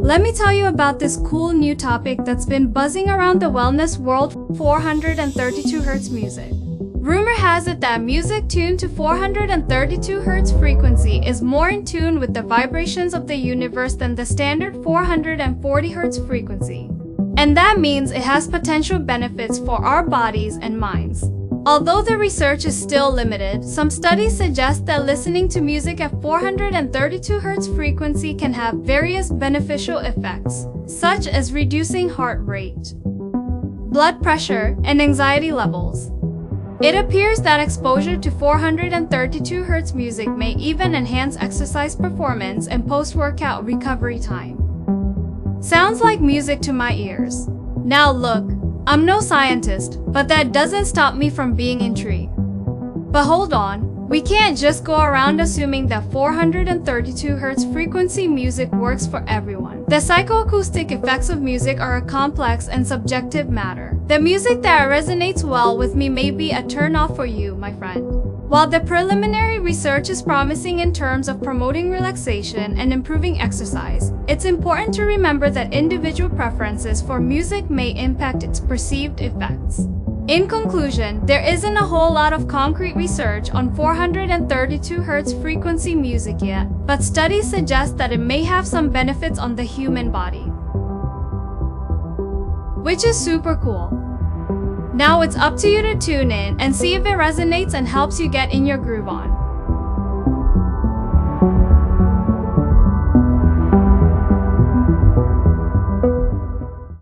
Let me tell you about this cool new topic that's been buzzing around the wellness world: 432 Hz music. Rumor has it that music tuned to 432 Hz frequency is more in tune with the vibrations of the universe than the standard 440 Hz frequency. And that means it has potential benefits for our bodies and minds. Although the research is still limited, some studies suggest that listening to music at 432 Hz frequency can have various beneficial effects, such as reducing heart rate, blood pressure, and anxiety levels. It appears that exposure to 432 Hz music may even enhance exercise performance and post-workout recovery time. Sounds like music to my ears. Now look, I'm no scientist, but that doesn't stop me from being intrigued. But hold on, we can't just go around assuming that 432 Hz frequency music works for everyone. The psychoacoustic effects of music are a complex and subjective matter. The music that resonates well with me may be a turn-off for you, my friend. While the preliminary research is promising in terms of promoting relaxation and improving exercise, it's important to remember that individual preferences for music may impact its perceived effects. In conclusion, there isn't a whole lot of concrete research on 432 Hz frequency music yet, but studies suggest that it may have some benefits on the human body, which is super cool. Now it's up to you to tune in and see if it resonates and helps you get in your groove on.